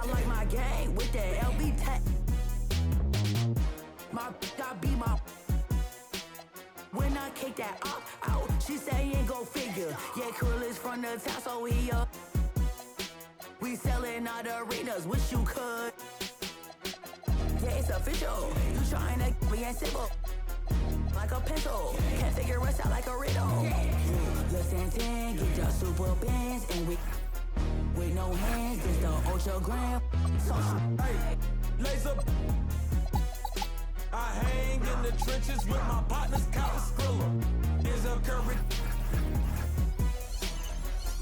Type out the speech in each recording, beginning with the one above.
I like my gang with that LB tech. My I be my. When I kick that up out, she say ain't go figure. Yeah, Krill is from the town, so he up. We selling out arenas, wish you could. Yeah, it's official. You trying to be simple. Like a pencil. Can't figure us out like a riddle. Listen, 10, get your super bands, and with no hands, it's the ultra gram. Hey, laser. I hang in the trenches with my partners, Cotton Skrilla. Is a curry.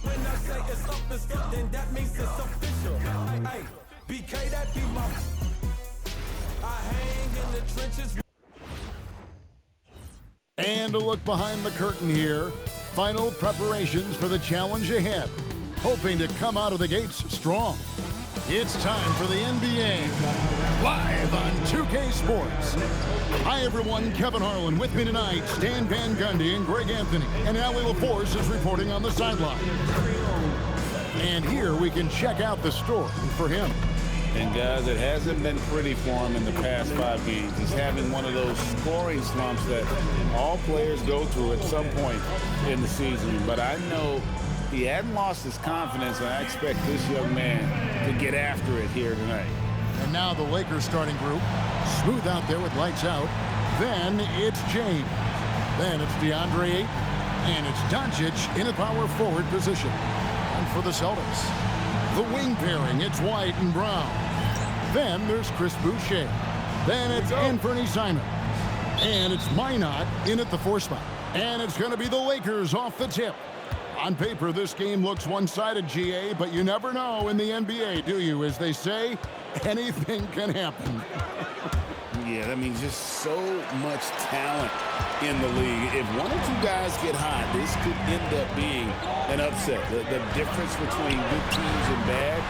When I say it's up, it's up, then that means it's official. Hey, BK, that be my. I hang in the trenches. And a look behind the curtain here. Final preparations for the challenge ahead. Hoping to come out of the gates strong. It's time for the NBA, live on 2K Sports. Hi everyone, Kevin Harlan with me tonight, Stan Van Gundy and Greg Anthony, and Allie LaForce is reporting on the sideline. And here we can check out the story for him. And guys, it hasn't been pretty for him in the past 5 games. He's having one of those scoring slumps that all players go through at some point in the season. But I know he hadn't lost his confidence, and I expect this young man to get after it here tonight. And now the Lakers starting group. Smooth out there with lights out. Then it's James. Then it's DeAndre Ayton. And it's Doncic in a power forward position. And for the Celtics, the wing pairing, it's White and Brown. Then there's Chris Boucher. Then it's Anthony Simons. And it's Minot in at the 4 spot. And it's going to be the Lakers off the tip. On paper, this game looks one-sided, GA, but you never know in the NBA, do you? As they say, anything can happen. Yeah, I mean, just so much talent in the league. If one or two guys get hot, this could end up being an upset. The difference between good teams and bad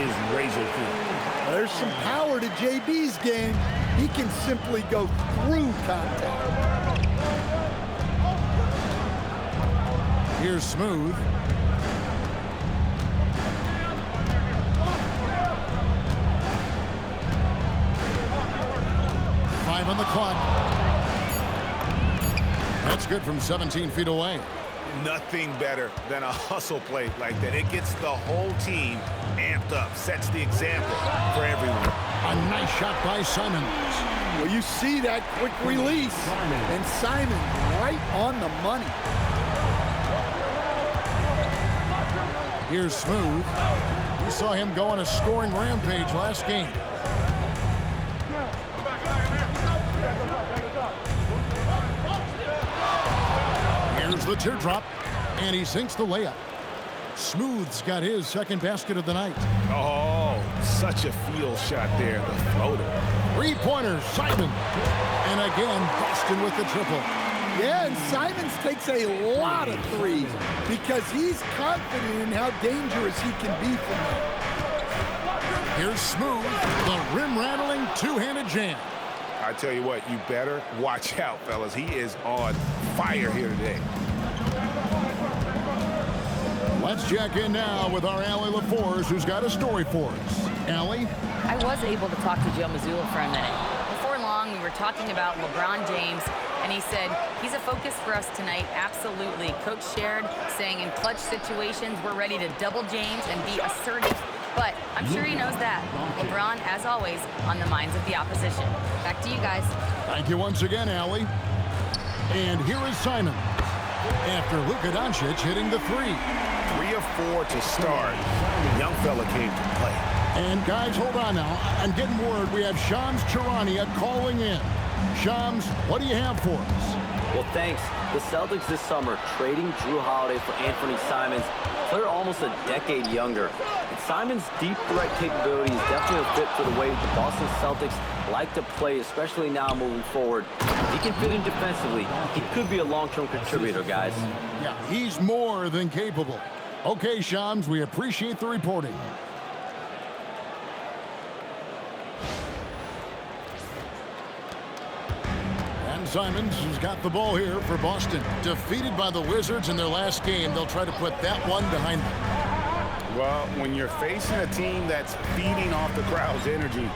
is razor thin. There's some power to JB's game. He can simply go through contact. Here's Smooth. Five on the clock. That's good from 17 feet away. Nothing better than a hustle play like that. It gets the whole team amped up, sets the example for everyone. A nice shot by Simons. Well, you see that quick release, and Simon right on the money. Here's Smooth. We saw him go on a scoring rampage last game. Here's the teardrop, and he sinks the layup. Smooth's got his second basket of the night. Oh, such a field shot there, the floater. Three-pointer, Simon. And again, Boston with the triple. Yeah, and Simons takes a lot of threes because he's confident in how dangerous he can be from there. Here's Smooth, the rim-rattling two-handed jam. I tell you what, you better watch out, fellas. He is on fire here today. Let's check in now with our Allie LaForce, who's got a story for us. Allie? I was able to talk to Joe Mazzulla for a minute. Before long, we were talking about LeBron James, and he said, he's a focus for us tonight, absolutely. Coach shared, saying in clutch situations, we're ready to double James and be assertive. But I'm sure he knows that. LeBron, as always, on the minds of the opposition. Back to you guys. Thank you once again, Allie. And here is Simon. After Luka Doncic hitting the 3. 3 of 4 to start. Young fella came to play. And guys, hold on now. I'm getting word we have Shams Charania calling in. Shams, what do you have for us? Well, thanks. The Celtics this summer trading Drew Holiday for Anthony Simons. Player almost a decade younger. And Simons' deep threat capability is definitely a fit for the way the Boston Celtics like to play, especially now moving forward. He can fit in defensively. He could be a long-term contributor, guys. Yeah, he's more than capable. Okay, Shams, we appreciate the reporting. Simons has got the ball here for Boston. Defeated by the Wizards in their last game, they'll try to put that one behind them. Well, when you're facing a team that's feeding off the crowd's energy,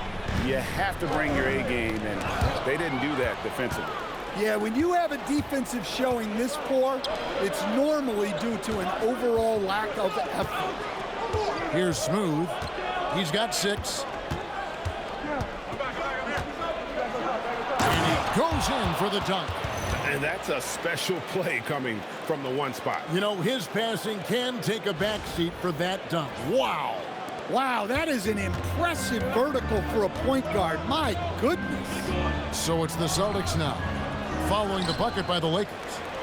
you have to bring your A game, and they didn't do that defensively. Yeah, when you have a defensive showing this poor, it's normally due to an overall lack of effort. Here's Smooth. He's got 6. And he goes in for the dunk. And that's a special play coming from the one spot. You know, his passing can take a backseat for that dunk. Wow. Wow, that is an impressive vertical for a point guard. My goodness. So it's the Celtics now, following the bucket by the Lakers.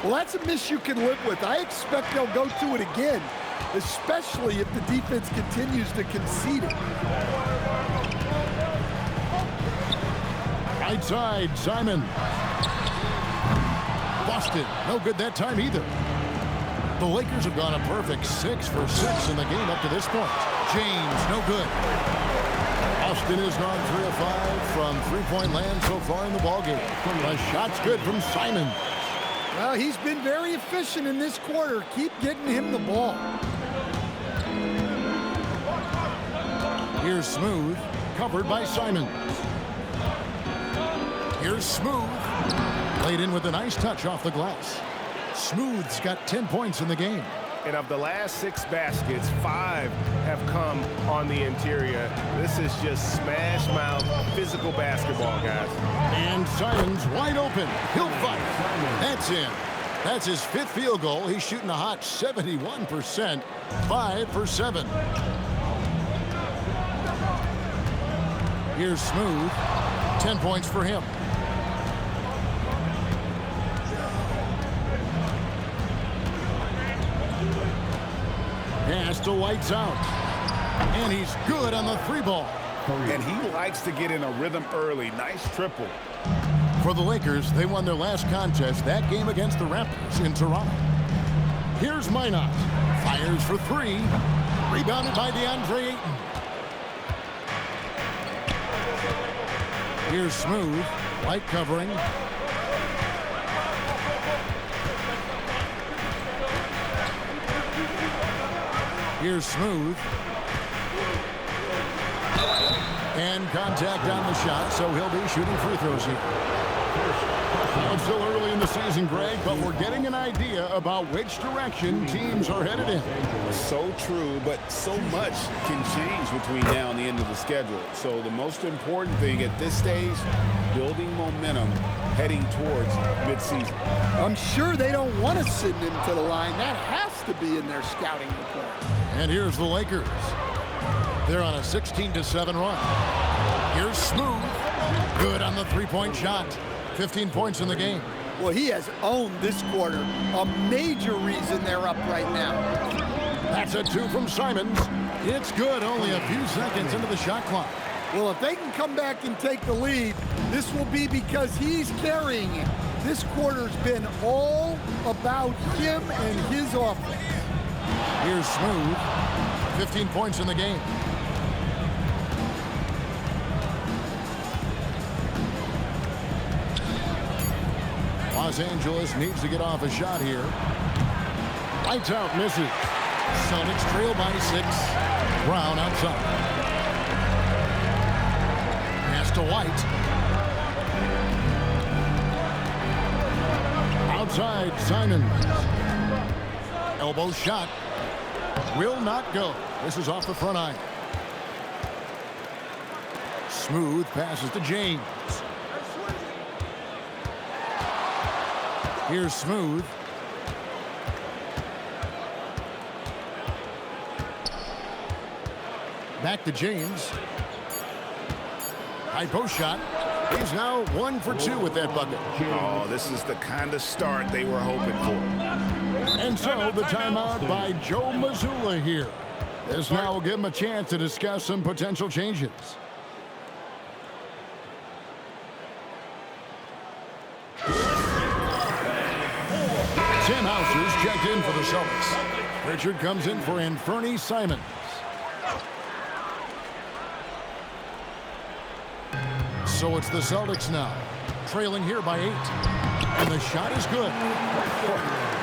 Well, that's a miss you can live with. I expect they'll go to it again, especially if the defense continues to concede it. Right side, Simon. Busted. No good that time either. The Lakers have gone a perfect 6 for 6 in the game up to this point. James, no good. Austin has gone 3 of 5 from three-point land so far in the ballgame. The shot's good from Simon. Well, he's been very efficient in this quarter. Keep getting him the ball. Here's Smooth, covered by Simon. Here's Smooth. Laid in with a nice touch off the glass. Smooth's got 10 points in the game. And of the last 6 baskets, 5 have come on the interior. This is just smash mouth physical basketball, guys. And Simon's wide open. He'll fight. That's in. That's his 5th field goal. He's shooting a hot 71%. 5 for 7. Here's Smooth. 10 points for him. Pass to White's out. And he's good on the 3-ball. And he likes to get in a rhythm early. Nice triple. For the Lakers, they won their last contest, that game against the Raptors in Toronto. Here's Minot. Fires for 3. Rebounded by DeAndre Ayton. Here's Smooth. White covering. Here's Smooth. And contact on the shot, so he'll be shooting free throws here. Well, it's still early in the season, Greg, but we're getting an idea about which direction teams are headed in. So true, but so much can change between now and the end of the schedule. So the most important thing at this stage, building momentum heading towards midseason. I'm sure they don't want to send him to the line. That has to be in their scouting report. And here's the Lakers. They're on a 16-7 run. Here's Smooth. Good on the 3-point shot. 15 points in the game. Well, he has owned this quarter. A major reason they're up right now. That's a 2 from Simons. It's good, only a few seconds into the shot clock. Well, if they can come back and take the lead, this will be because he's carrying it. This quarter's been all about him and his offense. Here's Smooth. 15 points in the game. Los Angeles needs to get off a shot here. Lights out, misses. Celtics trail by 6. Brown outside. Pass to White. Outside, Simon. Elbow shot. Will not go. This is off the front iron. Smooth passes to James. Here's Smooth. Back to James. High post shot. He's now 1 for 2 with that bucket. Oh, this is the kind of start they were hoping for. And so the timeout by Joe Mazzulla here. This now will give him a chance to discuss some potential changes. Tim Houser's checked in for the Celtics. Richard comes in for Anfernee Simons. So it's the Celtics now, trailing here by 8. And the shot is good.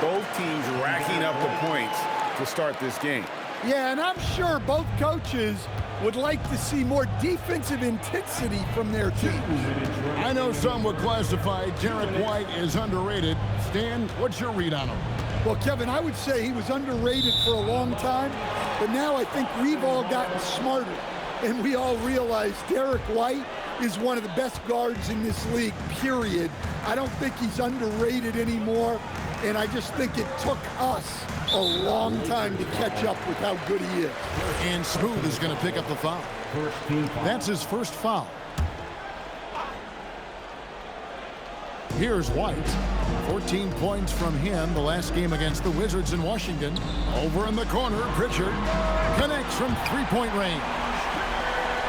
Both teams racking up the points to start this game. Yeah, and I'm sure both coaches would like to see more defensive intensity from their teams. I know some would classify Derek White as underrated. Stan, what's your read on him? Well, Kevin, I would say he was underrated for a long time, but now I think we've all gotten smarter, and we all realize Derek White is one of the best guards in this league, period. I don't think he's underrated anymore, and I just think it took us a long time to catch up with how good he is. And Smooth is going to pick up the foul. That's his first foul. Here's White. 14 points from him the last game against the Wizards in Washington. Over in the corner, Pritchard connects from three-point range.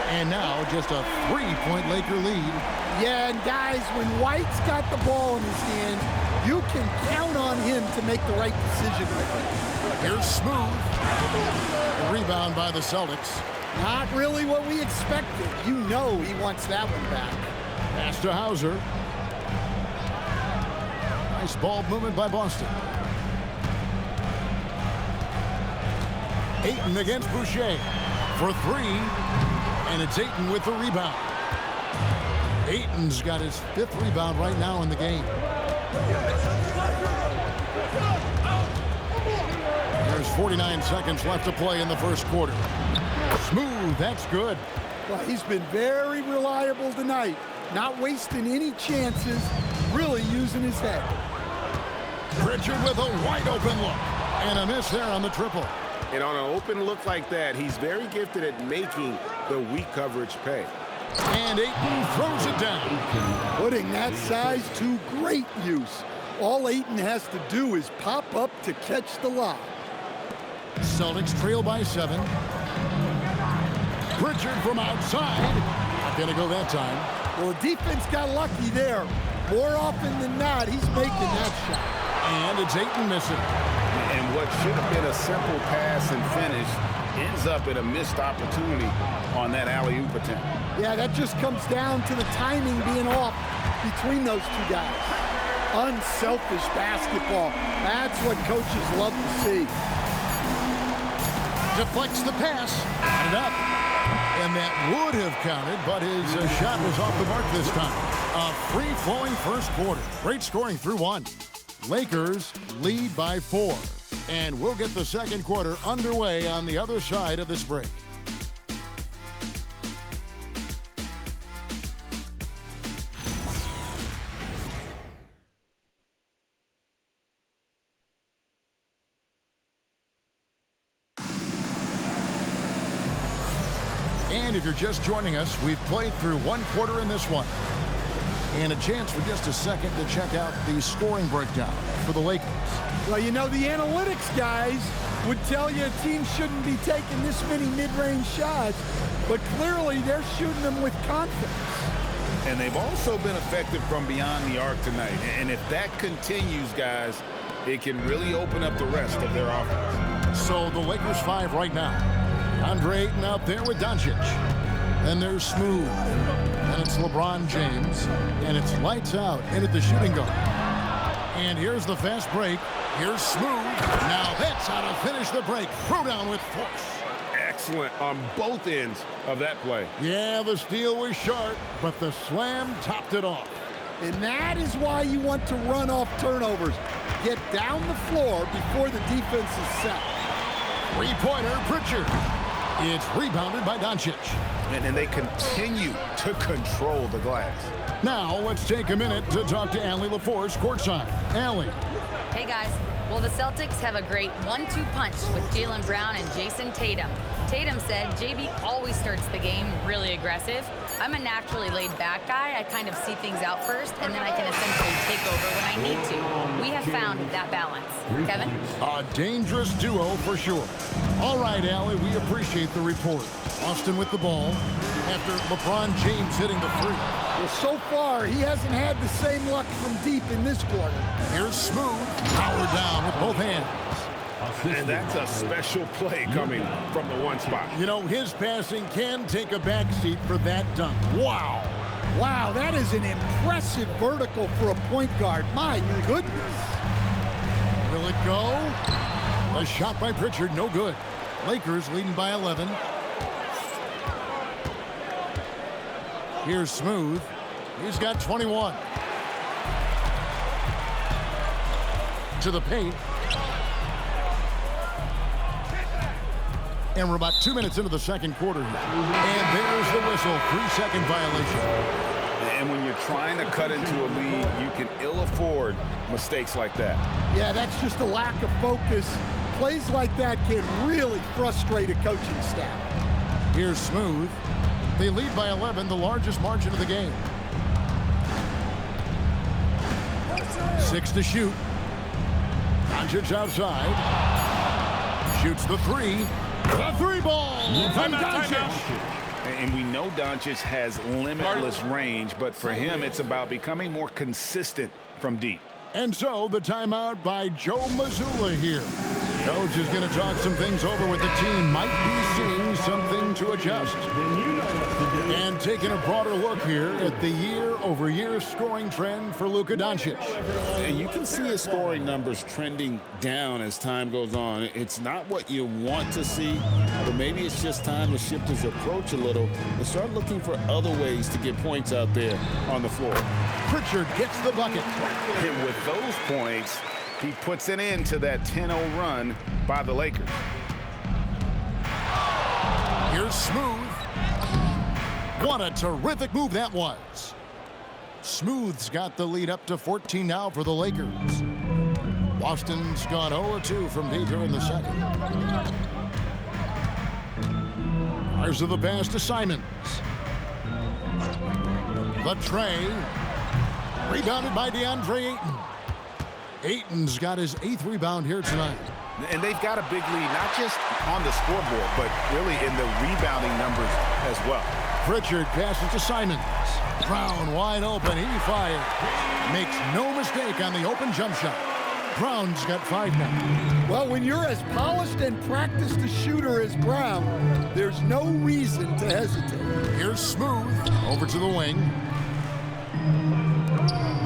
And now just a three-point Laker lead. Yeah, and guys, when White's got the ball in his hand, you can count on him to make the right decision. Here's Smooth. A rebound by the Celtics. Not really what we expected. You know he wants that one back. Pass to Hauser. Nice ball movement by Boston. Ayton against Boucher for three, and it's Ayton with the rebound. Ayton's got his fifth rebound right now in the game. There's 49 seconds left to play in the first quarter. Smooth, that's good. Well, he's been very reliable tonight, not wasting any chances, really using his head. Pritchard with a wide open look, and a miss there on the triple. And on an open look like that, he's very gifted at making the weak coverage pay. And Ayton throws it down. Putting that size to great use. All Ayton has to do is pop up to catch the lob. Celtics trail by 7. Pritchard from outside. Not going to go that time. Well, the defense got lucky there. More often than not, he's making that shot. And it's Ayton missing. And what should have been a simple pass and finish ends up in a missed opportunity on that alley-oop attempt. Yeah, that just comes down to the timing being off between those two guys. Unselfish basketball. That's what coaches love to see. Deflects the pass. Got it up. And that would have counted, but his shot was off the mark this time. A free-flowing first quarter. Great scoring through one. Lakers lead by 4. And we'll get the second quarter underway on the other side of this break. And if you're just joining us, we've played through one quarter in this one. And a chance for just a second to check out the scoring breakdown for the Lakers. Well, you know, the analytics guys would tell you a team shouldn't be taking this many mid-range shots, but clearly they're shooting them with confidence. And they've also been effective from beyond the arc tonight. And if that continues, guys, it can really open up the rest of their offense. So the Lakers 5 right now. Andre Ayton out there with Doncic. Then there's Smooth. And it's LeBron James. And it's lights out in at the shooting guard. And here's the fast break. Here's Smooth. Now that's how to finish the break. Throw down with force. Excellent on both ends of that play. Yeah, the steal was sharp, but the slam topped it off. And that is why you want to run off turnovers. Get down the floor before the defense is set. Three-pointer, Pritchard. It's rebounded by Doncic. And they continue to control the glass. Now let's take a minute to talk to Allie LaForce courtside. Allie. Hey, guys. Well, the Celtics have a great 1-2 punch with Jaylen Brown and Jason Tatum. Tatum said JB always starts the game really aggressive. I'm a naturally laid-back guy. I kind of see things out first, and then I can essentially take over when I need to. We have found that balance. Kevin? A dangerous duo for sure. All right, Allie, we appreciate the report. Austin with the ball after LeBron James hitting the three. Well, so far, he hasn't had the same luck from deep in this quarter. Here's Smooth, powered down with both hands. And that's a special play coming from the one spot. You know, his passing can take a backseat for that dunk. Wow. Wow, that is an impressive vertical for a point guard. My goodness. Will it go? A shot by Pritchard, no good. Lakers leading by 11. Here's Smooth. He's got 21. To the paint. And we're about 2 minutes into the second quarter here. And there's the whistle. 3-second violation. And when you're trying to cut into a lead, you can ill afford mistakes like that. Yeah, that's just a lack of focus. Plays like that can really frustrate a coaching staff. Here's Smooth. They lead by 11, the largest margin of the game. 6 to shoot. Doncic outside. Shoots the three. The three ball from Doncic. And we know Doncic has limitless range, but for him, it's about becoming more consistent from deep. And so the timeout by Joe Mazzulla here. Coach is going to talk some things over with the team. Might be seeing something to adjust. And taking a broader look here at the year-over-year scoring trend for Luka Doncic. And you can see his scoring numbers trending down as time goes on. It's not what you want to see, but maybe it's just time to shift his approach a little and start looking for other ways to get points out there on the floor. Pritchard gets the bucket. And with those points, he puts an end to that 10-0 run by the Lakers. Here's Smooth. What a terrific move that was. Smooth's got the lead up to 14 now for the Lakers. Boston's gone 0-2 from deep here in the second. Fires of the pass to Simons. The tray. Rebounded by DeAndre Ayton. Ayton's got his 8th rebound here tonight. And they've got a big lead, not just on the scoreboard, but really in the rebounding numbers as well. Pritchard passes to Simons. Brown wide open. He fires. Makes no mistake on the open jump shot. Brown's got 5 now. Well, when you're as polished and practiced a shooter as Brown, there's no reason to hesitate. Here's Smooth. Over to the wing.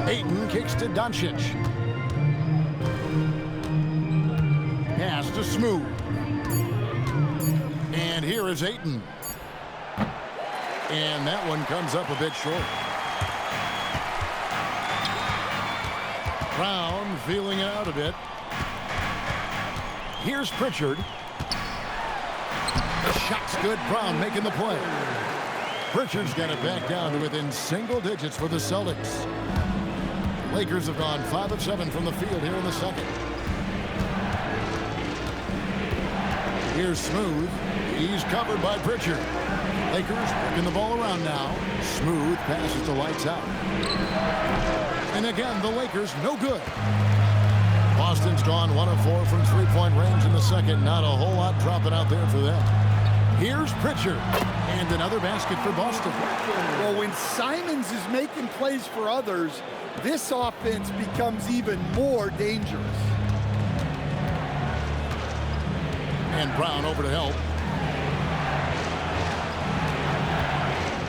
Ayton kicks to Doncic. Pass to Smooth. And here is Ayton. And that one comes up a bit short. Brown feeling it out a bit. Here's Pritchard. The shot's good. Brown making the play. Pritchard's got it back down to within single digits for the Celtics. Lakers have gone 5 of 7 from the field here in the second. Here's Smooth. He's covered by Pritchard. Lakers working the ball around now. Smooth passes to lights out. And again, the Lakers no good. Boston's gone 1 of 4 from three-point range in the second. Not a whole lot dropping out there for them. Here's Pritchard. And another basket for Boston. Well, when Simons is making plays for others, this offense becomes even more dangerous. And Brown over to help.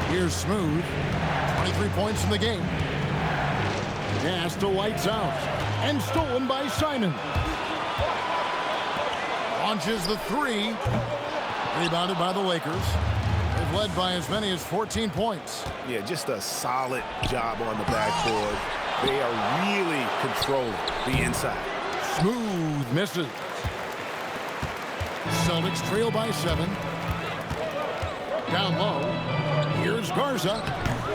Here's Smooth. 23 points in the game. Pass to lights out. And stolen by Simon. Launches the three. Rebounded by the Lakers. They've led by as many as 14 points. Yeah, just a solid job on the backboard. They are really controlling the inside. Smooth misses. Celtics trail by 7. Down low. Here's Garza.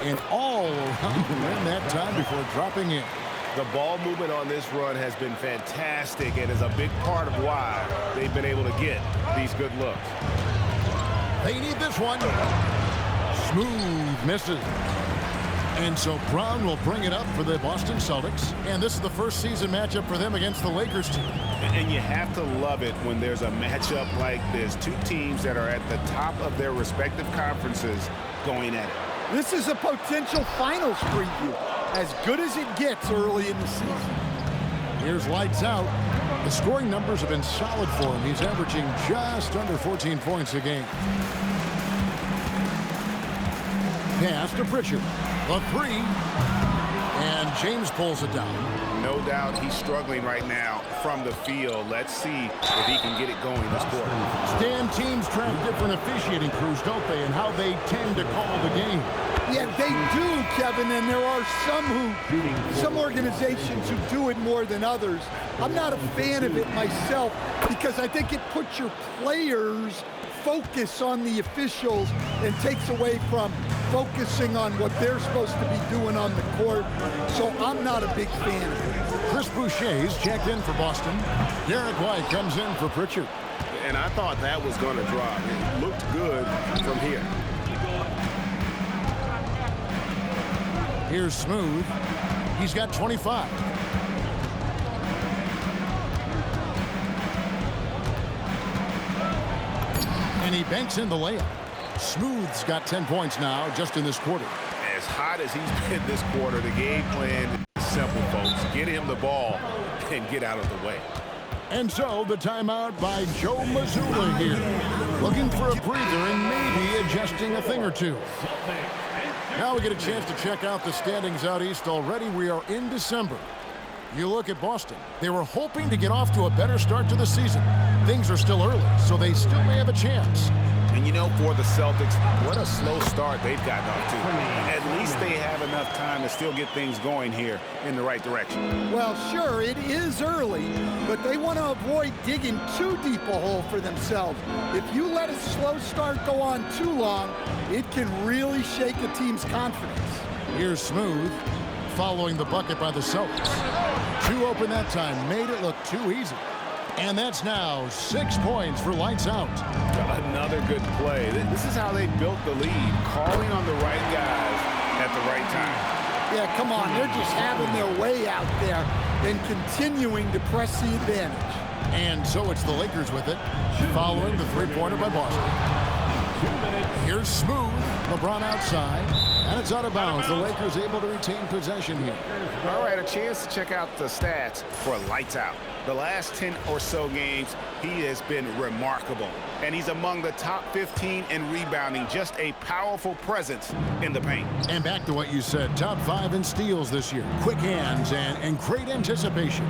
And all around the rim that time before dropping in. The ball movement on this run has been fantastic and is a big part of why they've been able to get these good looks. They need this one. Smooth misses. And so Brown will bring it up for the Boston Celtics. And this is the first season matchup for them against the Lakers team. And you have to love it when there's a matchup like this. Two teams that are at the top of their respective conferences going at it. This is a potential finals preview, as good as it gets early in the season. Here's lights out. The scoring numbers have been solid for him. He's averaging just under 14 points a game. Pass to Pritchard. The three. And James pulls it down. No doubt he's struggling right now from the field. Let's see if he can get it going this quarter. Stan, teams track different officiating crews, don't they, and how they tend to call the game. Yeah, they do, Kevin, and there are some organizations who do it more than others. I'm not a fan of it myself because I think it puts your players' focus on the officials and takes away from focusing on what they're supposed to be doing on the court. So I'm not a big fan of it. Chris Boucher's checked in for Boston. Derek White comes in for Pritchard. And I thought that was going to drop. It looked good from here. Here's Smooth. He's got 25. And he banks in the layup. Smooth's got 10 points now just in this quarter. As hot as he's been this quarter, the game plan is simple, folks. Get him the ball and get out of the way. And so the timeout by Joe Mazzulla here. Looking for a breather and maybe adjusting a thing or two. Now we get a chance to check out the standings out east already. We are in December. You look at Boston. They were hoping to get off to a better start to the season. Things are still early, so they still may have a chance. And you know, for the Celtics, what a slow start they've gotten off to. At least they have enough time to still get things going here in the right direction. Well, sure, it is early, but they want to avoid digging too deep a hole for themselves. If you let a slow start go on too long, it can really shake a team's confidence. Here's Smooth, following the bucket by the Celtics. Two open that time, made it look too easy. And that's now 6 points for Lights Out. Another good play. This is how they built the lead, calling on the right guys at the right time. Yeah, come on. They're just having their way out there and continuing to press the advantage. And so it's the Lakers with it, following the three-pointer by Boston. Here's Smooth, LeBron outside, and it's out of bounds. The Lakers able to retain possession here. All right, a chance to check out the stats for Lights Out. The last 10 or so games, he has been remarkable. And he's among the top 15 in rebounding. Just a powerful presence in the paint. And back to what you said, top 5 in steals this year. Quick hands and great anticipation.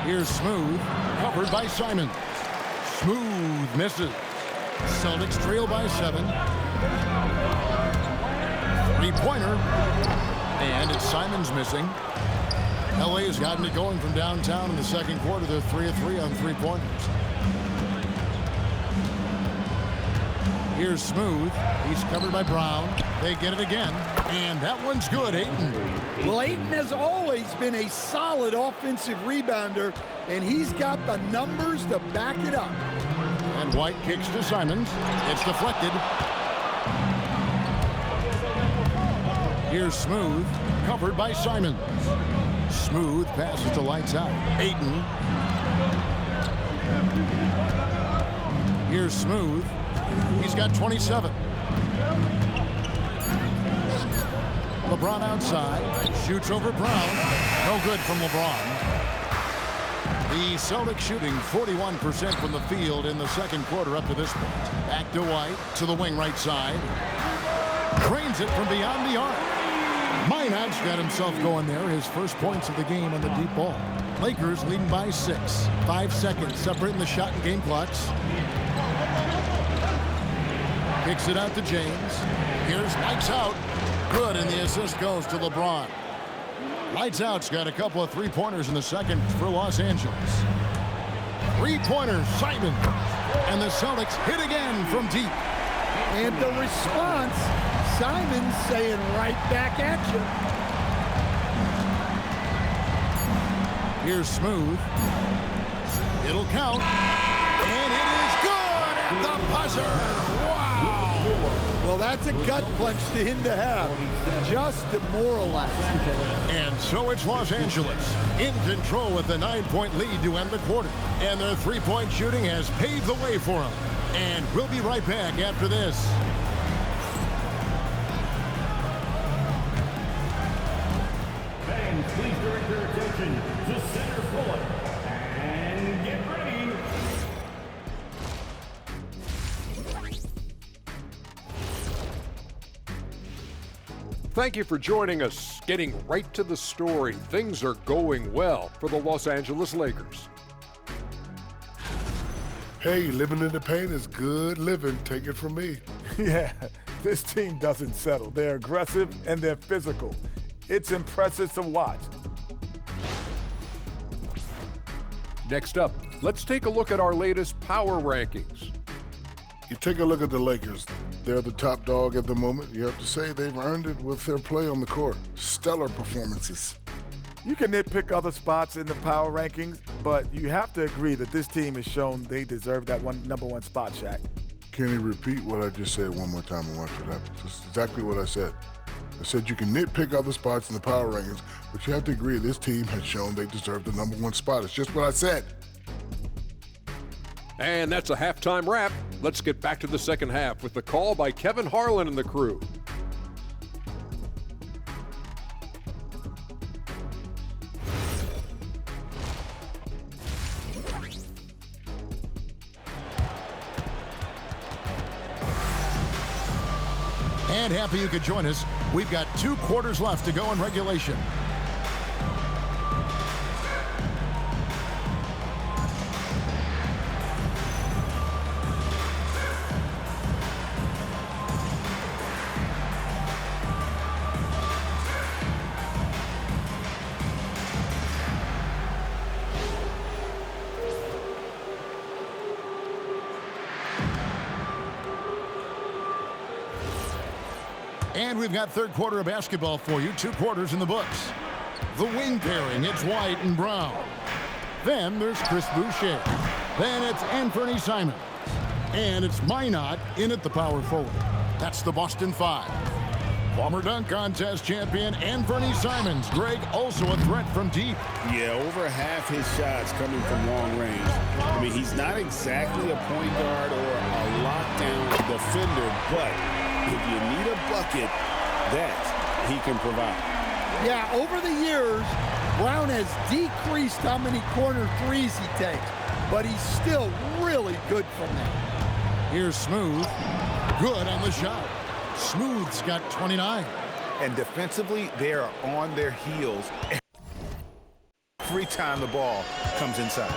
Here's Smooth, covered by Simon. Smooth misses. Celtics trail by 7. Three-pointer. And it's Simon's missing. LA has gotten it going from downtown in the second quarter. They're 3 of 3 on three-pointers. Here's Smooth. He's covered by Brown. They get it again. And that one's good, Ayton. Well, Ayton has always been a solid offensive rebounder, and he's got the numbers to back it up. And White kicks to Simons. It's deflected. Here's Smooth, covered by Simons. Smooth passes to Lights Out. Ayton. Here's Smooth. He's got 27. LeBron outside. Shoots over Brown. No good from LeBron. The Celtics shooting 41% from the field in the second quarter up to this point. Back to White, to the wing right side. Drains it from beyond the arc. Minot's got himself going there. His first points of the game on the deep ball. Lakers leading by 6. 5 seconds separating the shot and game clocks. Kicks it out to James. Here's Lights Out. Good, and the assist goes to LeBron. Lights Out's got a couple of three-pointers in the second for Los Angeles. Three-pointer, Simon. And the Celtics hit again from deep. And the response, Simon's saying right back at you. Here's Smooth. It'll count. And it is good at the buzzer. Wow. Well, that's a gut punch to him to have. Just demoralized. And so it's Los Angeles in control with a 9-point lead to end the quarter. And their three-point shooting has paved the way for them. And we'll be right back after this. Fans, please direct your attention to center court and get ready. Thank you for joining us. Getting right to the story, things are going well for the Los Angeles Lakers. Hey, living in the paint is good living. Take it from me. Yeah, this team doesn't settle. They're aggressive and they're physical. It's impressive to watch. Next up, let's take a look at our latest power rankings. You take a look at the Lakers. They're the top dog at the moment. You have to say they've earned it with their play on the court. Stellar performances. You can nitpick other spots in the power rankings, but you have to agree that this team has shown they deserve that number one spot, Shaq. Can you repeat what I just said one more time and watch what happens? That's exactly what I said. I said you can nitpick other spots in the power rankings, but you have to agree this team has shown they deserve the number one spot. It's just what I said. And that's a halftime wrap. Let's get back to the second half with the call by Kevin Harlan and the crew. And happy you could join us. We've got 2 quarters left to go in regulation. And we've got third quarter of basketball for you. 2 quarters in the books. The wing pairing, it's White and Brown. Then there's Chris Boucher. Then it's Anthony Simons. And it's Minot in at the power forward. That's the Boston 5. Former dunk contest champion Anthony Simons. Greg, also a threat from deep. Yeah, over half his shots coming from long range. I mean, he's not exactly a point guard or a lockdown defender, but if you need a bucket, that he can provide. Yeah, over the years, Brown has decreased how many corner threes he takes, but he's still really good from that. Here's Smooth. Good on the shot. Smooth's got 29. And defensively, they are on their heels every time the ball comes inside.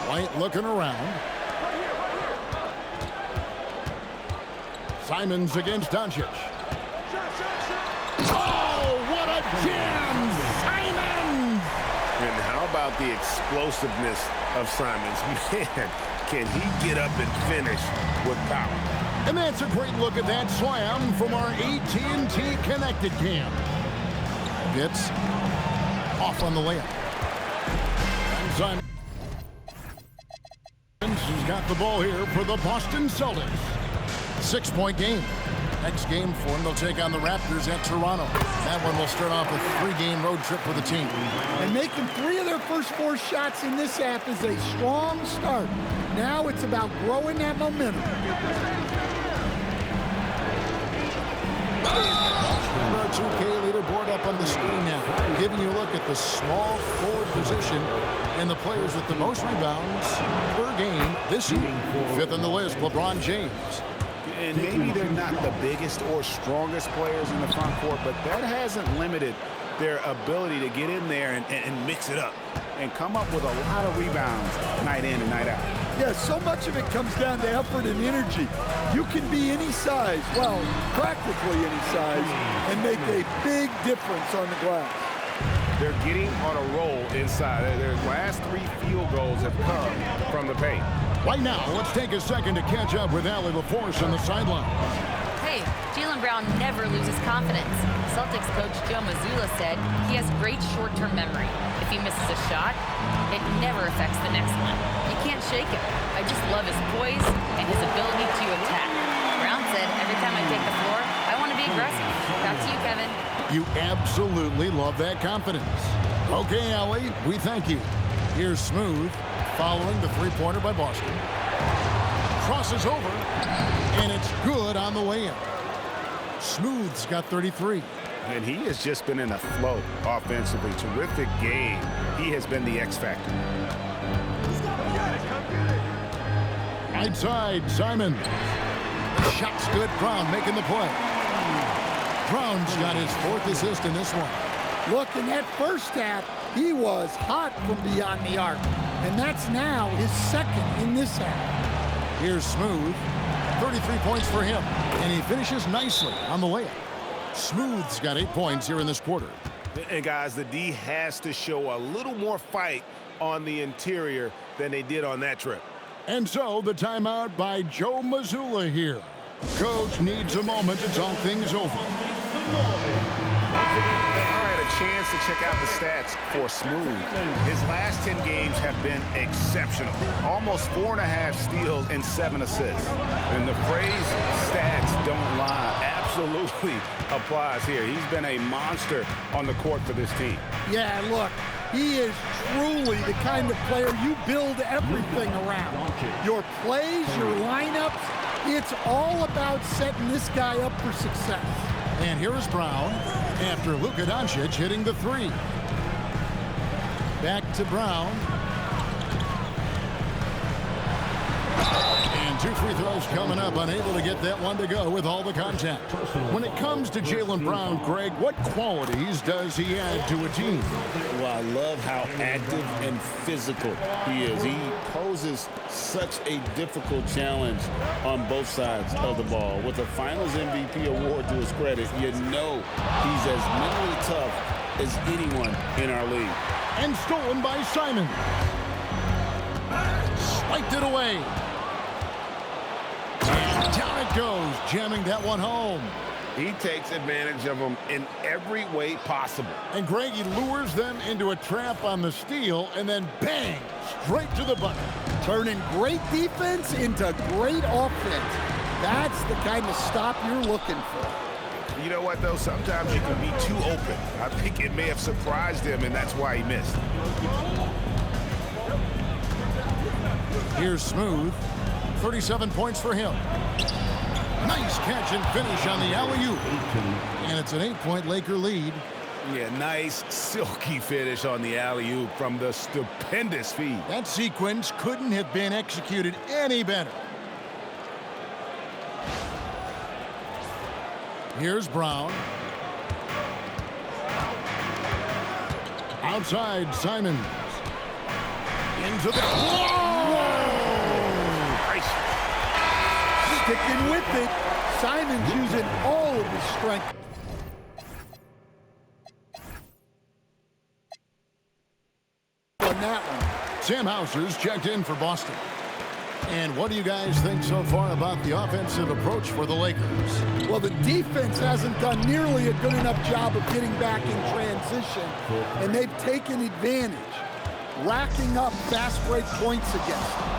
White looking around. Simons against Doncic. Oh, what a jam! Simons! And how about the explosiveness of Simons? Man, can he get up and finish with power? And that's a great look at that slam from our AT&T Connected Cam. Gets off on the layup. And Simons has got the ball here for the Boston Celtics. 6-point game. Next game for them, they'll take on the Raptors at Toronto. That one will start off a 3-game road trip for the team. And making 3 of their first 4 shots in this half is a strong start. Now it's about growing that momentum. Our 2K leaderboard up on the screen now, giving you a look at the small forward position and the players with the most rebounds per game this year. 5th on the list, LeBron James. And maybe they're not the biggest or strongest players in the front court, but that hasn't limited their ability to get in there and mix it up and come up with a lot of rebounds night in and night out. Yeah, so much of it comes down to effort and energy. You can be any size, well, practically any size, and make a big difference on the glass. They're getting on a roll inside. Their last 3 field goals have come from the paint. Right now, let's take a second to catch up with Allie LaForce on the sideline. Hey, Jaylen Brown never loses confidence. Celtics coach Joe Mazzulla said he has great short-term memory. If he misses a shot, it never affects the next one. You can't shake him. I just love his poise and his ability to attack. Brown said, every time I take the floor, I want to be aggressive. Back to you, Kevin. You absolutely love that confidence. Okay, Allie, we thank you. Here's Smooth, following the 3-pointer by Boston. Crosses over, and it's good on the way in. Smooth's got 33. And he has just been in a flow offensively. Terrific game. He has been the X factor. Right side, Simon. Shot's good. Brown making the play. Brown's got his 4th assist in this one. Look, in that first half, he was hot from beyond the arc. And that's now his 2nd in this half. Here's Smooth. 33 points for him. And he finishes nicely on the layup. Smooth's got 8 points here in this quarter. And guys, the D has to show a little more fight on the interior than they did on that trip. And so the timeout by Joe Mazzulla here. Coach needs a moment to talk things over. Chance to check out the stats for Smooth. His last 10 games have been exceptional. Almost 4.5 steals and 7 assists. And the phrase stats don't lie absolutely applies here. He's been a monster on the court for this team. Yeah, look, he is truly the kind of player you build everything around. Your plays, your lineups, it's all about setting this guy up for success. And here is Brown after Luka Doncic hitting the 3. Back to Brown. And 2 free throws coming up, unable to get that one to go with all the contact. When it comes to Jaylen Brown, Greg, what qualities does he add to a team? Well, I love how active and physical he is. He poses such a difficult challenge on both sides of the ball. With a Finals MVP award to his credit, you know he's as mentally tough as anyone in our league. And stolen by Simon. Spiked it away. And down it goes, jamming that one home. He takes advantage of them in every way possible. And Greg, he lures them into a trap on the steal, and then bang, straight to the bucket. Turning great defense into great offense. That's the kind of stop you're looking for. You know what, though? Sometimes you can be too open. I think it may have surprised him, and that's why he missed. Here's Smooth. 37 points for him. Nice catch and finish on the alley-oop. And it's an 8-point Laker lead. Yeah, nice, silky finish on the alley-oop from the stupendous feed. That sequence couldn't have been executed any better. Here's Brown. Outside, Simons. Into the... Whoa! Sticking with it. Simons using all of his strength. On that one. Sam Hauser's checked in for Boston. And what do you guys think so far about the offensive approach for the Lakers? Well, the defense hasn't done nearly a good enough job of getting back in transition, and they've taken advantage, racking up fast break points against them.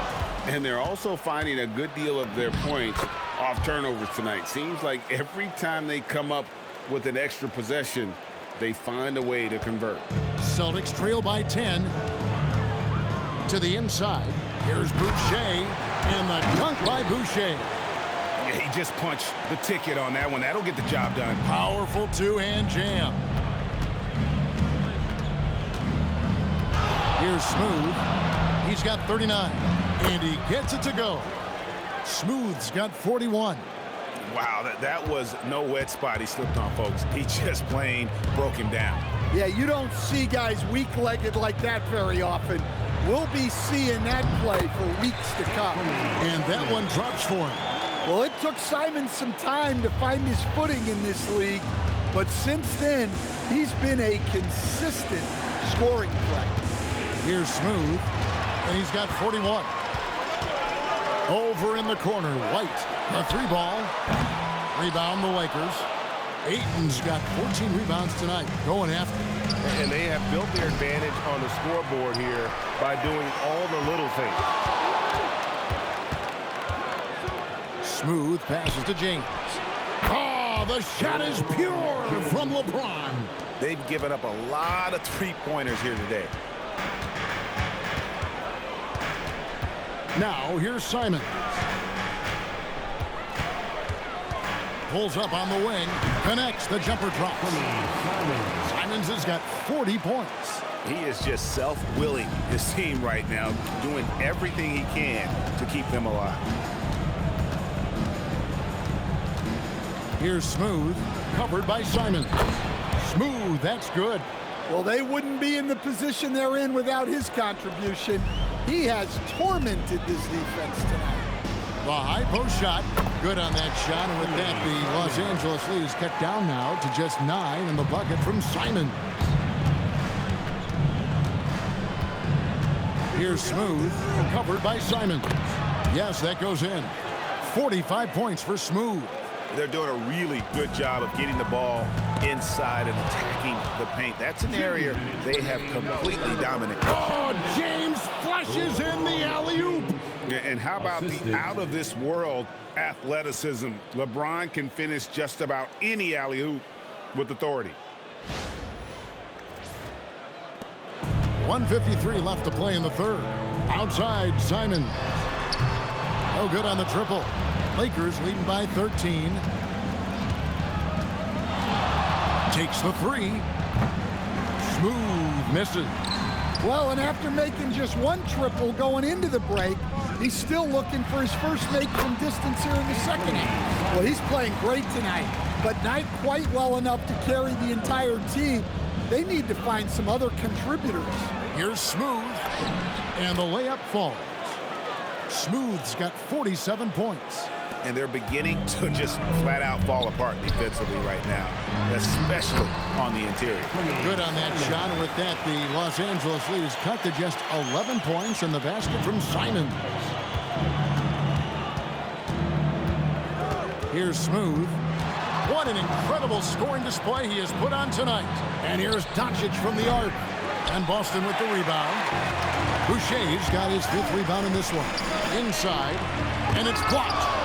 And they're also finding a good deal of their points off turnovers tonight. Seems like every time they come up with an extra possession, they find a way to convert. Celtics trail by 10. To the inside. Here's Boucher, and the dunk by Boucher. Yeah, he just punched the ticket on that one. That'll get the job done. Powerful two-hand jam. Here's Smooth. He's got 39, and he gets it to go. Smooth's got 41. Wow, that was no wet spot he slipped on, folks. He just plain broke him down. Yeah, you don't see guys weak-legged like that very often. We'll be seeing that play for weeks to come. And that one drops for him. Well, it took Simon some time to find his footing in this league, but since then, he's been a consistent scoring threat. Here's Smooth, and he's got 41. Over in the corner, White, a 3-ball. Rebound the Lakers. Ayton's got 14 rebounds tonight, going after. And they have built their advantage on the scoreboard here by doing all the little things. Smooth passes to James. Oh, the shot is pure from LeBron. They've given up a lot of three-pointers here today. Now, here's Simons. Pulls up on the wing, connects, the jumper drops. Simons has got 40 points. He is just self-willing, his team right now, doing everything he can to keep them alive. Here's Smooth, covered by Simon. Smooth, that's good. Well, they wouldn't be in the position they're in without his contribution. He has tormented this defense tonight. The high post shot, good on that shot, and with that, the Los Angeles lead is cut down now to just 9 in the bucket from Simon. Here's Smooth, covered by Simon. Yes, that goes in. 45 points for Smooth. They're doing a really good job of getting the ball inside and attacking the paint. That's an area they have completely dominated. Oh, James flushes in the alley-oop. And how about the out-of-this-world athleticism? LeBron can finish just about any alley-oop with authority. 1:53 left to play in the third. Outside, Simon. No good on the triple. Lakers leading by 13. Takes the three. Smooth misses. Well, and after making just one triple going into the break, he's still looking for his first make from distance here in the second half. Well, he's playing great tonight, but not quite well enough to carry the entire team. They need to find some other contributors. Here's Smooth, and the layup falls. Smooth's got 47 points. And they're beginning to just flat out fall apart defensively right now, especially on the interior. Good on that shot, and with that, the Los Angeles lead is cut to just 11 points in the basket from Simon. Here's Smooth. What an incredible scoring display he has put on tonight. And here's Doncic from the arc. And Boston with the rebound. Boucher's got his 5th rebound in this one. Inside, and it's blocked.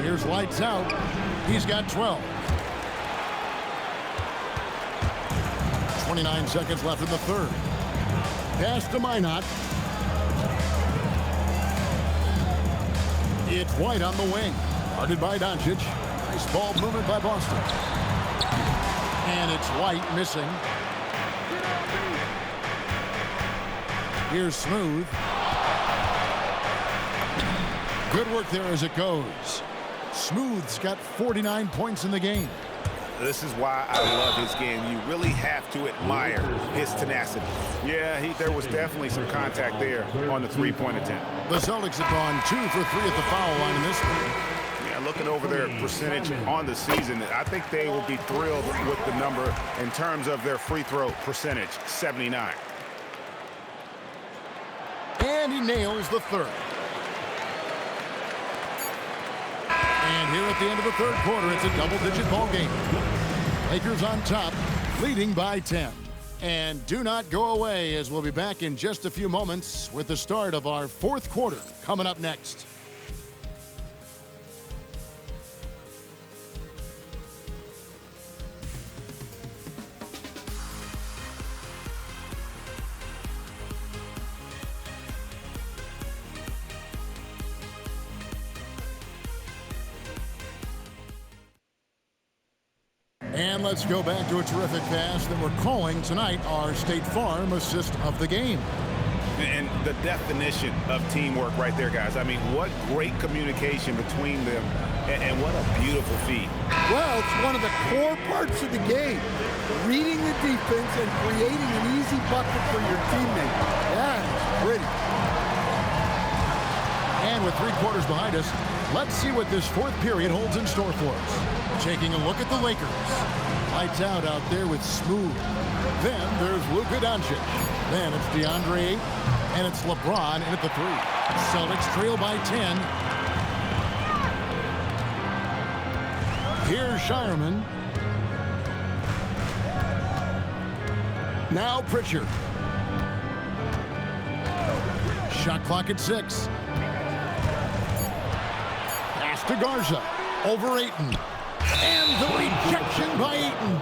Here's lights out. He's got 12. 29 seconds left in the third. Pass to Minot. It's White on the wing. Guarded by Doncic. Nice ball movement by Boston. And it's White missing. Here's Smooth. Good work there as it goes. Smooth's got 49 points in the game. This is why I love his game. You really have to admire his tenacity. Yeah, there was definitely some contact there on the three-point attempt. The Celtics have gone 2 for 3 at the foul line in this one. Yeah, looking over their percentage on the season, I think they will be thrilled with the number in terms of their free throw percentage, 79. And he nails the third. And here at the end of the third quarter, it's a double-digit ball game. Lakers on top, leading by 10. And do not go away, as we'll be back in just a few moments with the start of our fourth quarter coming up next. And let's go back to a terrific pass that we're calling tonight our State Farm assist of the game. And the definition of teamwork right there, guys. I mean, what great communication between them, and what a beautiful feat. Well, it's one of the core parts of the game. Reading the defense and creating an easy bucket for your teammate. That is pretty. And with 3 quarters behind us, let's see what this fourth period holds in store for us. Taking a look at the Lakers. Lights out there with Smooth. Then there's Luka Doncic. Then it's DeAndre Ayton, and it's LeBron in at the 3. Celtics trail by 10. Here's Shireman. Now Pritchard. Shot clock at 6. Pass to Garza. Over Ayton. And the rejection by Ayton.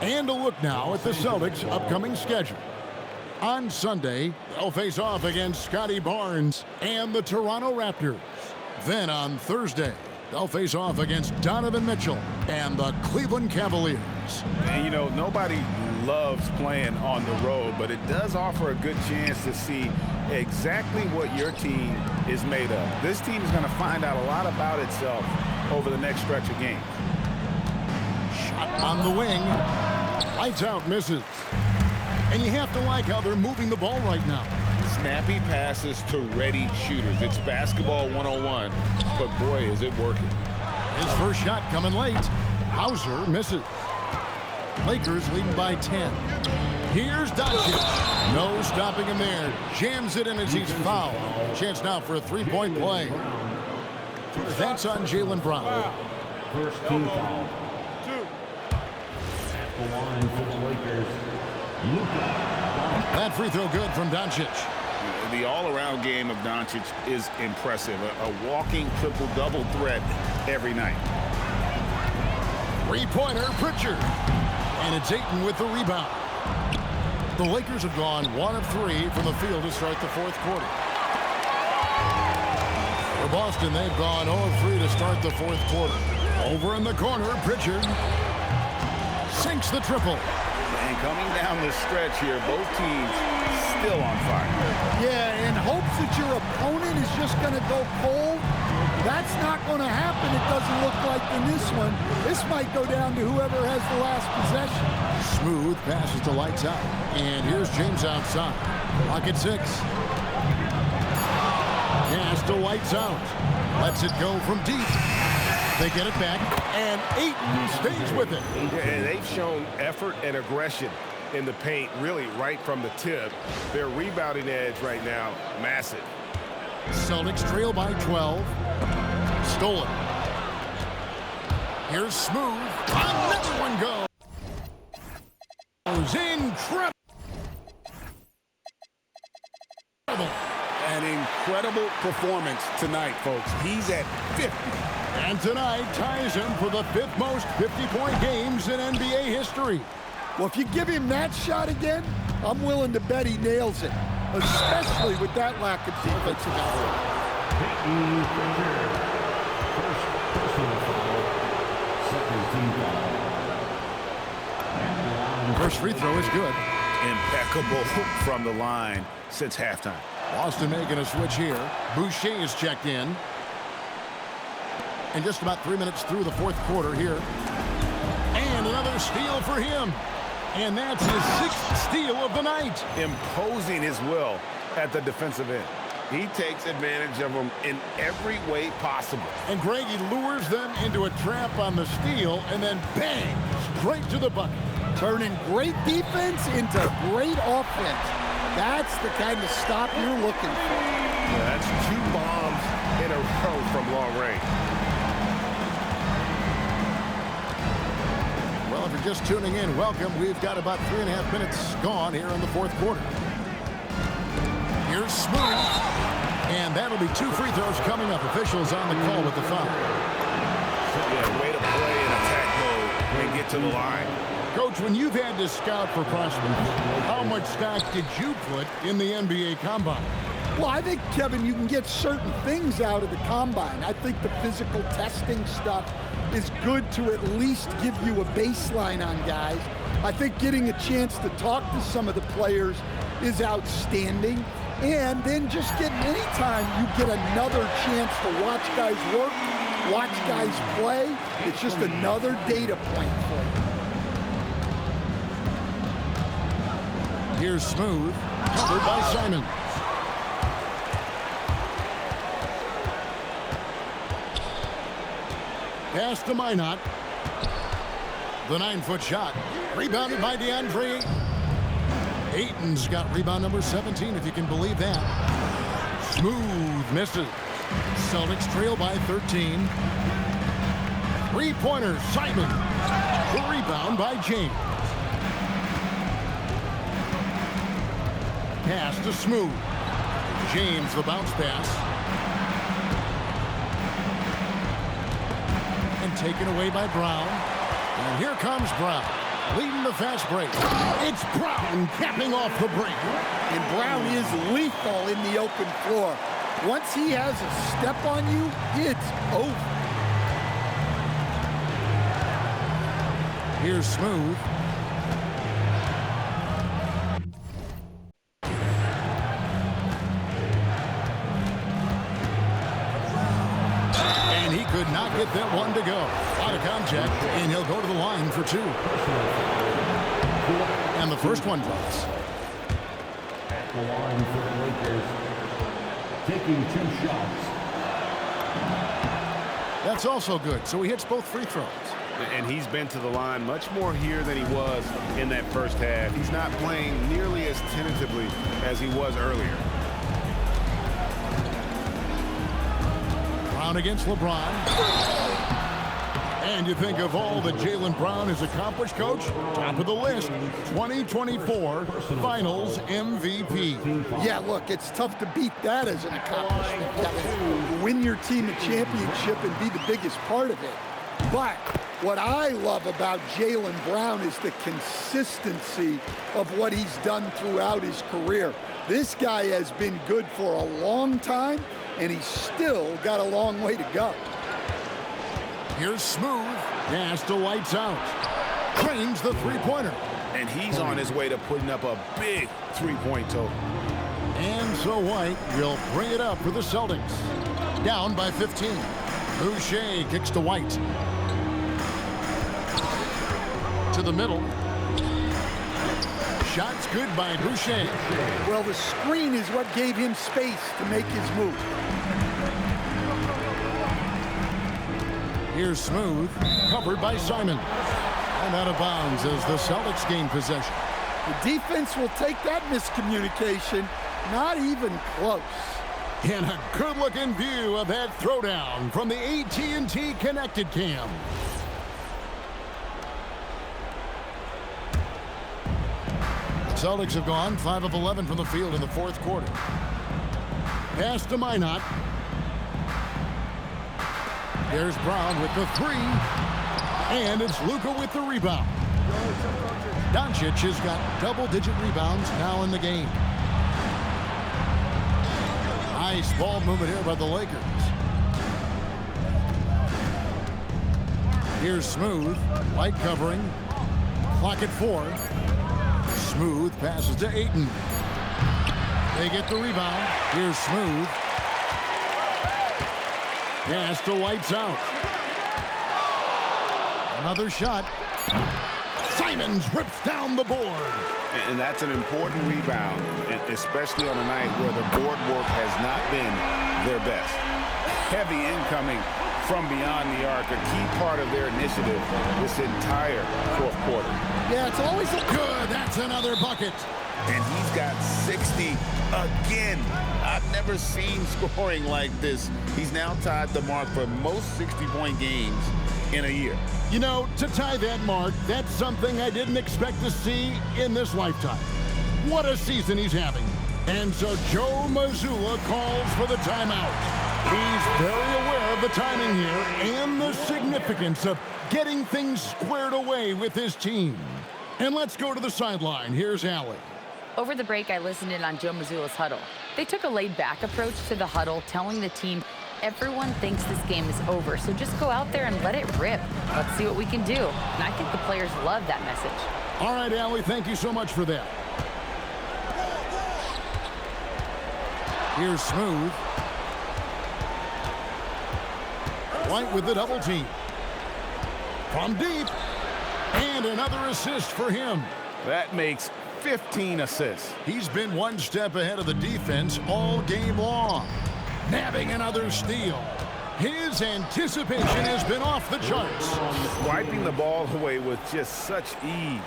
And a look now at the Celtics' upcoming schedule. On Sunday, they'll face off against Scotty Barnes and the Toronto Raptors. Then on Thursday, they'll face off against Donovan Mitchell and the Cleveland Cavaliers. And, you know, nobody loves playing on the road, but it does offer a good chance to see exactly what your team is made of. This team is going to find out a lot about itself over the next stretch of games. Shot on the wing. Lights out, misses. And you have to like how they're moving the ball right now. Snappy passes to ready shooters. It's basketball 101, but boy, is it working. His first shot coming late. Hauser misses. Lakers leading by 10. Here's Doncic. No stopping him there. Jams it in as he's fouled. Chance now for a three-point play. That's on Jaylen Brown. First team foul. At the line for the Lakers, That free throw good from Doncic. The all-around game of Doncic is impressive. A walking triple-double threat every night. Three-pointer, Pritchard. And it's Ayton with the rebound. The Lakers have gone 1 of 3 from the field to start the fourth quarter. For Boston, they've gone 0 of 3 to start the fourth quarter. Over in the corner, Pritchard sinks the triple. And coming down the stretch here, both teams still on fire. Yeah, in hopes that your opponent is just going to go cold. That's not going to happen, it doesn't look like in this one. This might go down to whoever has the last possession. Smooth passes to Lights Out. And here's James outside. Clock at 6. Pass to Lights Out. Lets it go from deep. They get it back, and Ayton stays with it. And they've shown effort and aggression in the paint, really right from the tip. Their rebounding edge right now, massive. Celtics trail by 12. Stolen. Here's Smooth. Another one goes. Incredible. An incredible performance tonight, folks. He's at 50. And tonight ties him for the 5th most 50-point games in NBA history. Well, if you give him that shot again, I'm willing to bet he nails it, especially with that lack of defensive effort. First free throw is good. Impeccable from the line since halftime. Boston making a switch here. Boucher is checked in. And just about 3 minutes through the fourth quarter here. And another steal for him. And that's his 6th steal of the night. Imposing his will at the defensive end. He takes advantage of them in every way possible. And Greg, he lures them into a trap on the steal and then bang, straight to the bucket. Turning great defense into great offense. That's the kind of stop you're looking for. Yeah, that's 2 bombs in a row from long range. Well, if you're just tuning in, welcome. We've got about 3.5 minutes gone here in the fourth quarter. Here's Smooth. And that'll be 2 free throws coming up. Officials on the call with the foul. Yeah, way to play in attack mode and get to the line. Coach, when you've had to scout for prospects, how much stock did you put in the NBA Combine? Well, I think, Kevin, you can get certain things out of the Combine. I think the physical testing stuff is good to at least give you a baseline on guys. I think getting a chance to talk to some of the players is outstanding. And then just getting anytime you get another chance to watch guys work, watch guys play, it's just another data point for you. Here's Smooth, covered by Simon. Pass to Minot. The 9-foot shot. Rebounded by DeAndre. Ayton's got rebound number 17, if you can believe that. Smooth misses. Celtics trail by 13. Three-pointer, Simon. The rebound by James. Pass to Smooth. James, the bounce pass. And taken away by Brown. And here comes Brown, leading the fast break. It's Brown capping off the break. And Brown is lethal in the open floor. Once he has a step on you, it's over. Here's Smooth. Could not get that one to go. Out of contact, and he'll go to the line for 2. And the first one drops. At the line for the Lakers, taking 2 shots. That's also good, so he hits both free throws. And he's been to the line much more here than he was in that first half. He's not playing nearly as tentatively as he was earlier. Brown against LeBron. And you think of all that Jaylen Brown has accomplished, Coach? Top of the list, 2024 Finals MVP. Yeah, look, it's tough to beat that as an accomplishment, Kevin. Win your team a championship and be the biggest part of it. But what I love about Jaylen Brown is the consistency of what he's done throughout his career. This guy has been good for a long time, and he's still got a long way to go. Here's Smooth. Pass to Lights out. Drains the three-pointer. And he's on his way to putting up a big three-point total. And so White will bring it up for the Celtics. Down by 15. Boucher kicks to White. To the middle. Shots good by Boucher. Well, the screen is what gave him space to make his move. Here's Smooth, covered by Simon. And out of bounds as the Celtics gain possession. The defense will take that miscommunication. Not even close. And a good-looking view of that throwdown from the AT&T Connected Cam. Celtics have gone 5 of 11 from the field in the fourth quarter. Pass to Minot. There's Brown with the 3. And it's Luka with the rebound. Doncic has got double-digit rebounds now in the game. Nice ball movement here by the Lakers. Here's Smooth. White covering. Clock at 4. Smooth passes to Ayton. They get the rebound. Here's Smooth. Pass to White's out. Another shot. Simons rips down the board. And that's an important rebound, especially on a night where the board work has not been their best. Heavy incoming from beyond the arc, a key part of their initiative this entire fourth quarter. Yeah, it's always a good. That's another bucket. And he's got 60 again. I've never seen scoring like this. He's now tied the mark for most 60-point games in a year. You know, to tie that mark, that's something I didn't expect to see in this lifetime. What a season he's having. And so Joe Mazzulla calls for the timeout. He's very aware of the timing here and the significance of getting things squared away with his team. And let's go to the sideline. Here's Allie. Over the break, I listened in on Joe Mazzulla's huddle. They took a laid-back approach to the huddle, telling the team, everyone thinks this game is over, so just go out there and let it rip. Let's see what we can do. And I think the players love that message. All right, Allie, thank you so much for that. Here's Smooth. White with the double team. From deep. And another assist for him. That makes 15 assists. He's been one step ahead of the defense all game long. Nabbing another steal. His anticipation has been off the charts. Wiping the ball away with just such ease.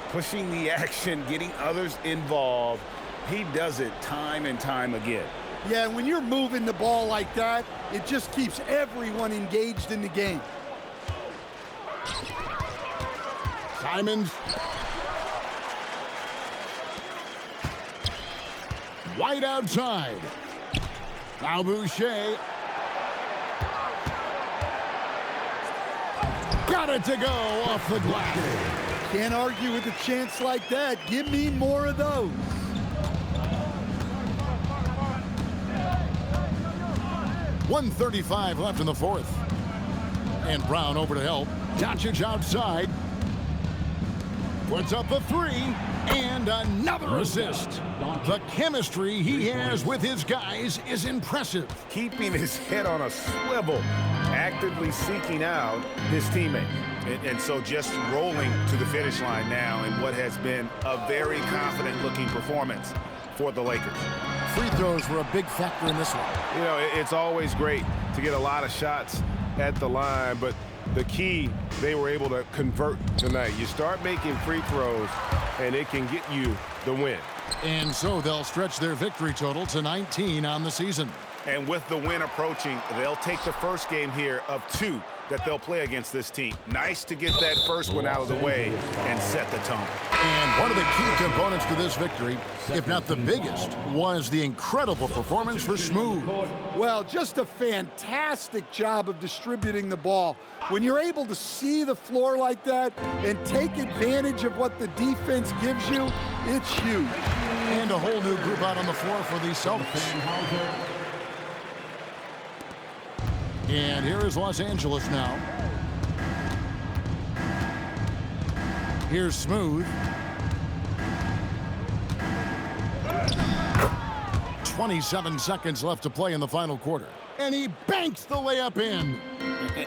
Pushing the action, getting others involved. He does it time and time again. Yeah, when you're moving the ball like that, it just keeps everyone engaged in the game. Simons. White outside. Now Boucher. Got it to go off the glass. Can't argue with a chance like that. Give me more of those. .135 left in the fourth. And Brown over to help. Doncic outside. Puts up the 3. And another assist. The chemistry he has with his guys is impressive. Keeping his head on a swivel actively seeking out his teammate. And so just rolling to the finish line now in what has been a very confident-looking performance for the Lakers. Free throws were a big factor in this one. You know, it's always great to get a lot of shots at the line, but the key, they were able to convert tonight. You start making free throws, and it can get you the win. And so they'll stretch their victory total to 19 on the season. And with the win approaching, they'll take the first game here of 2 that they'll play against this team. Nice to get that first one out of the way and set the tone. And one of the key components to this victory, if not the biggest, was the incredible performance for Smooth. Well, just a fantastic job of distributing the ball. When you're able to see the floor like that and take advantage of what the defense gives you, it's huge. And a whole new group out on the floor for the Celtics. And here is Los Angeles now. Here's Smooth. 27 seconds left to play in the final quarter. And he banks the layup in.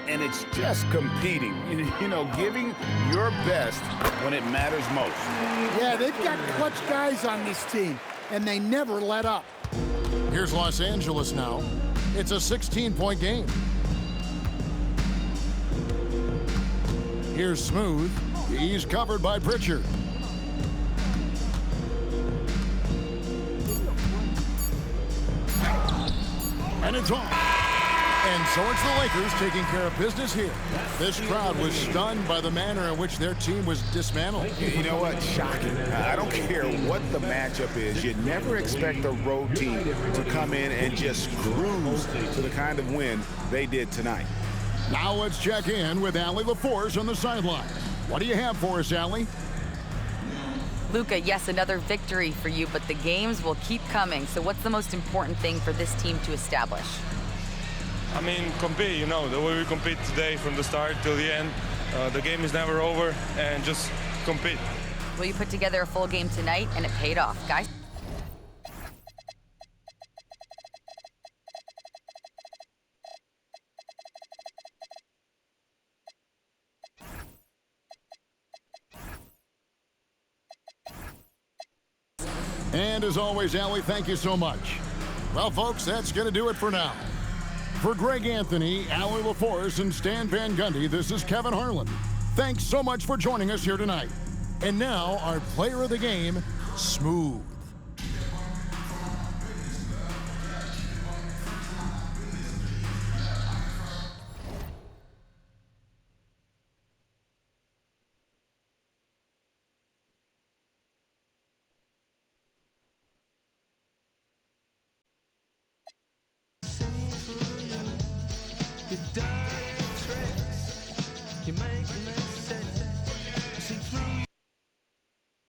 And it's just competing, you know, giving your best when it matters most. Yeah, they've got clutch guys on this team, and they never let up. Here's Los Angeles now. It's a 16-point game. Here's Smooth. He's covered by Pritchard. And it's on. And so it's the Lakers taking care of business here. This crowd was stunned by the manner in which their team was dismantled. You know what? Shocking. I don't care what the matchup is. You never expect a road team to come in and just cruise to the kind of win they did tonight. Now let's check in with Allie LaForce on the sideline. What do you have for us, Allie? Luka, yes, another victory for you, but the games will keep coming. So what's the most important thing for this team to establish? I mean, compete, you know, the way we compete today from the start till the end. The game is never over, and just compete. Well, you put together a full game tonight, and it paid off, guys. And as always, Allie, thank you so much. Well, folks, that's going to do it for now. For Greg Anthony, Allie LaForce, and Stan Van Gundy, this is Kevin Harlan. Thanks so much for joining us here tonight. And now, our player of the game, Smooth. It does.